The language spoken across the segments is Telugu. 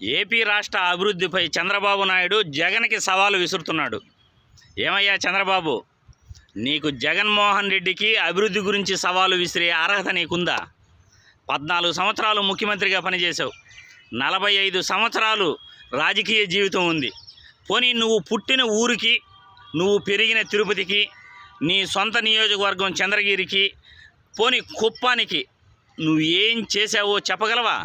ఏపీ రాష్ట్ర అభివృద్ధిపై చంద్రబాబు నాయుడు జగన్కి సవాలు విసురుతున్నాడు. ఏమయ్యా చంద్రబాబు, నీకు జగన్మోహన్ రెడ్డికి అభివృద్ధి గురించి సవాలు విసిరే అర్హత నీకుందా? 14 సంవత్సరాలు ముఖ్యమంత్రిగా పనిచేశావు. 45 సంవత్సరాలు రాజకీయ జీవితం ఉంది. పోనీ నువ్వు పుట్టిన ఊరికి, నువ్వు పెరిగిన తిరుపతికి, నీ సొంత నియోజకవర్గం చంద్రగిరికి, పోనీ కుప్పానికి నువ్వు ఏం చేశావో చెప్పగలవా?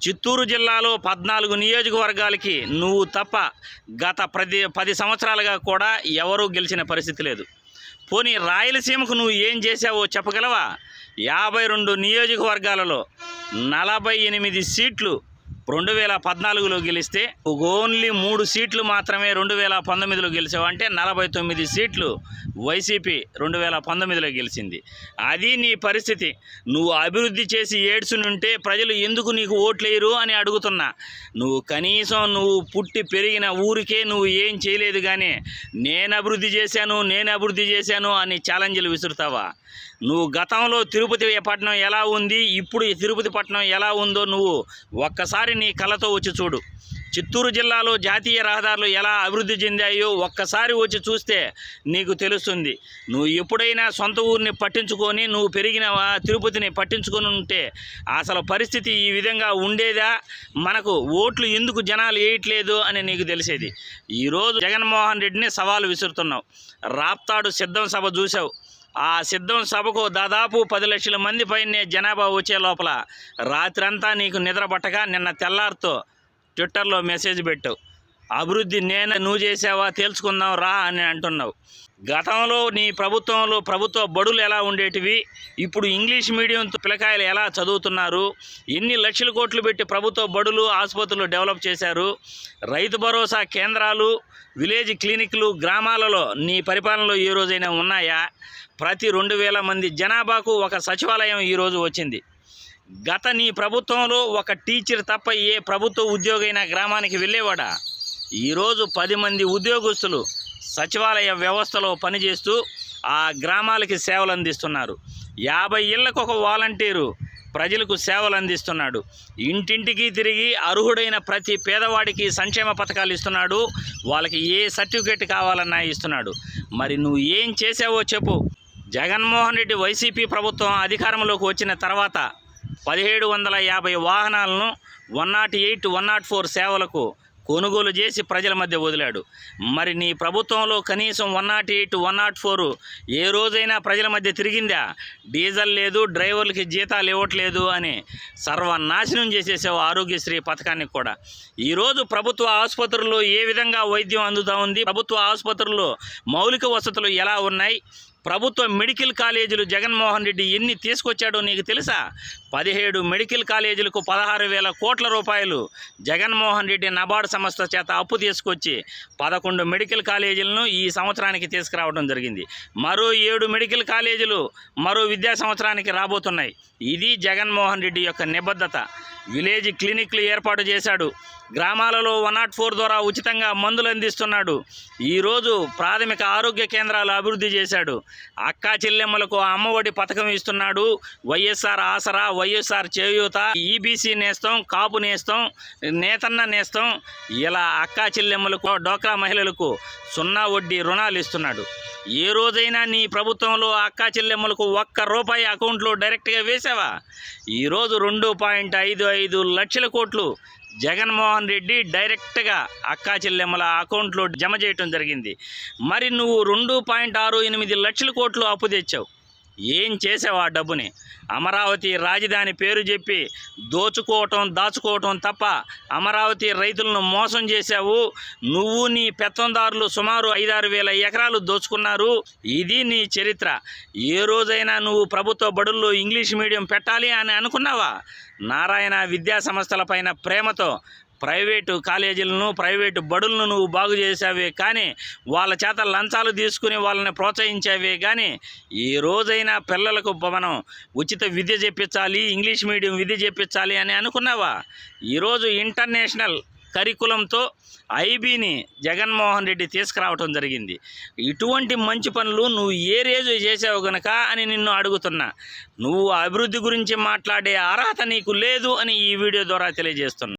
చిత్తూరు జిల్లాలో 14 నియోజకవర్గాలకి నువ్వు తప్ప గత 10 సంవత్సరాలుగా కూడా ఎవరూ గెలిచిన పరిస్థితి లేదు. పోనీ రాయలసీమకు నువ్వు ఏం చేశావో చెప్పగలవా? 52 నియోజకవర్గాలలో 48 సీట్లు 2014లో గెలిస్తే ఓన్లీ 3 సీట్లు మాత్రమే 2019లో గెలిచావు. అంటే 49 సీట్లు వైసీపీ 2019లో గెలిచింది. అది నీ పరిస్థితి. నువ్వు అభివృద్ధి చేసి ఏడ్చునుంటే ప్రజలు ఎందుకు నీకు ఓట్లేయరు అని అడుగుతున్నా. నువ్వు కనీసం నువ్వు పుట్టి పెరిగిన ఊరికే నువ్వు ఏం చేయలేదు కానీ నేను అభివృద్ధి చేశాను అని ఛాలెంజ్లు విసురుతావా? నువ్వు గతంలో తిరుపతి పట్టణం ఎలా ఉంది, ఇప్పుడు తిరుపతి పట్టణం ఎలా ఉందో నువ్వు ఒక్కసారి నీ కళ్ళతో వచ్చి చూడు. చిత్తూరు జిల్లాలో జాతీయ రహదారులు ఎలా అభివృద్ధి చెందాయో ఒక్కసారి వచ్చి చూస్తే నీకు తెలుస్తుంది. నువ్వు ఎప్పుడైనా సొంత ఊరిని పట్టించుకొని నువ్వు పెరిగిన తిరుపతిని పట్టించుకొని ఉంటే అసలు పరిస్థితి ఈ విధంగా ఉండేదా? మనకు ఓట్లు ఎందుకు జనాలు వేయట్లేదు అని నీకు తెలిసేది. ఈరోజు జగన్మోహన్ రెడ్డిని సవాలు విసురుతున్నావు. రాప్తాడు సిద్ధం సభ చూసావు. ఆ సిద్ధం సభకు దాదాపు 10 లక్షల మంది పైనే జనాభా వచ్చే లోపల రాత్రంతా నీకు నిద్ర పట్టక నిన్న తెల్లారితో ట్విట్టర్లో మెసేజ్ పెట్టావు. అభివృద్ధి నువ్వు చేసావా తెలుసుకుందాం రా అని అంటున్నావు. గతంలో నీ ప్రభుత్వంలో ప్రభుత్వ బడులు ఎలా ఉండేటివి, ఇప్పుడు ఇంగ్లీష్ మీడియంతో పిల్లకాయలు ఎలా చదువుతున్నారు, ఎన్ని లక్షల కోట్లు పెట్టి ప్రభుత్వ బడులు ఆసుపత్రులు డెవలప్ చేశారు, రైతు భరోసా కేంద్రాలు, విలేజ్ క్లినిక్లు గ్రామాలలో నీ పరిపాలనలో ఏ రోజైనా ఉన్నాయా? ప్రతి 2000 మంది జనాభాకు ఒక సచివాలయం ఈరోజు వచ్చింది. గత నీ ప్రభుత్వంలో ఒక టీచర్ తప్ప ఏ ప్రభుత్వ ఉద్యోగైనా గ్రామానికి వెళ్ళేవాడా? ఈరోజు 10 మంది ఉద్యోగస్తులు సచివాలయ వ్యవస్థలో పనిచేస్తూ ఆ గ్రామాలకి సేవలు అందిస్తున్నారు. 50 ఇళ్లకు ఒక వాలంటీరు ప్రజలకు సేవలు అందిస్తున్నాడు. ఇంటింటికి తిరిగి అర్హుడైన ప్రతి పేదవాడికి సంక్షేమ పథకాలు ఇస్తున్నాడు. వాళ్ళకి ఏ సర్టిఫికేట్ కావాలన్నా ఇస్తున్నాడు. మరి నువ్వు ఏం చేసావో చెప్పు. జగన్మోహన్ రెడ్డి వైసీపీ ప్రభుత్వం అధికారంలోకి వచ్చిన తర్వాత 1750 వాహనాలను 108, 104 సేవలకు కొనుగోలు చేసి ప్రజల మధ్య వదిలాడు. మరి నీ ప్రభుత్వంలో కనీసం 108, 104 ఏ రోజైనా ప్రజల మధ్య తిరిగిందా? డీజిల్ లేదు, డ్రైవర్లకి జీతాలు ఇవ్వట్లేదు అని సర్వనాశనం చేసేసావు ఆరోగ్యశ్రీ పథకానికి కూడా. ఈరోజు ప్రభుత్వ ఆసుపత్రుల్లో ఏ విధంగా వైద్యం అందుతూ ఉంది, ప్రభుత్వ ఆసుపత్రుల్లో మౌలిక వసతులు ఎలా ఉన్నాయి, ప్రభుత్వ మెడికల్ కాలేజీలు జగన్మోహన్ రెడ్డి ఎన్ని తీసుకొచ్చాడో నీకు తెలుసా? 17 మెడికల్ కాలేజీలకు 16,000 కోట్ల రూపాయలు జగన్మోహన్ రెడ్డి నబార్డు సంస్థ చేత అప్పు తీసుకొచ్చి 11 మెడికల్ కాలేజీలను ఈ సంవత్సరానికి తీసుకురావడం జరిగింది. మరో 7 మెడికల్ కాలేజీలు మరో విద్యా సంవత్సరానికి రాబోతున్నాయి. ఇది జగన్మోహన్ రెడ్డి యొక్క నిబద్ధత. విలేజ్ క్లినిక్లు ఏర్పాటు చేశాడు. గ్రామాలలో 104 ద్వారా ఉచితంగా మందులు అందిస్తున్నాడు. ఈరోజు ప్రాథమిక ఆరోగ్య కేంద్రాలు అభివృద్ధి చేశాడు. అక్కా చెల్లెమ్మలకు అమ్మఒడి పథకం ఇస్తున్నాడు. వైఎస్ఆర్ ఆసరా, వైఎస్ఆర్ చేయూత, ఈబీసీ నేస్తం, కాపు నేస్తం, నేతన్న నేస్తం, ఇలా అక్కా చెల్లెమ్మలకు, డోక్రా మహిళలకు 0 వడ్డీ రుణాలు ఇస్తున్నాడు. ఏ రోజైనా నీ ప్రభుత్వంలో అక్కా చెల్లెమ్మలకు ₹1 అకౌంట్లో డైరెక్ట్గా వేసావా? ఈరోజు 2.55 లక్షల కోట్లు జగన్మోహన్ రెడ్డి డైరెక్ట్గా అక్కా చెల్లెమ్మల అకౌంట్లో జమ చేయటం జరిగింది. మరి నువ్వు 2.68 లక్షల కోట్లు అప్పు తెచ్చావు. ఏం చేసావు ఆ డబ్బుని? అమరావతి రాజధాని పేరు చెప్పి దాచుకోవటం తప్ప అమరావతి రైతులను మోసం చేశావు. నువ్వు నీ పెత్తందారులు సుమారు 5-6 వేల ఎకరాలు దోచుకున్నారు. ఇది నీ చరిత్ర. ఏ రోజైనా నువ్వు ప్రభుత్వ బడుల్లో ఇంగ్లీష్ మీడియం పెట్టాలి అని అనుకున్నావా? నారాయణ విద్యా సంస్థలపైన ప్రేమతో ప్రైవేటు కాలేజీలను, ప్రైవేటు బడులను నువ్వు బాగు చేసావే కానీ వాళ్ళ చేత లంచాలు తీసుకుని వాళ్ళని ప్రోత్సహించావే కానీ ఏ రోజైనా పిల్లలకు మనం ఉచిత విద్య చెప్పించాలి, ఇంగ్లీష్ మీడియం విద్య చెప్పించాలి అని అనుకున్నావా? ఈరోజు ఇంటర్నేషనల్ కరికులంతో ఐబీని జగన్మోహన్ రెడ్డి తీసుకురావటం జరిగింది. ఇటువంటి మంచి పనులు నువ్వు ఏ రోజు చేసావు గనక అని నిన్ను అడుగుతున్నా. నువ్వు అభివృద్ధి గురించి మాట్లాడే అర్హత నీకు లేదు అని ఈ వీడియో ద్వారా తెలియజేస్తున్నా.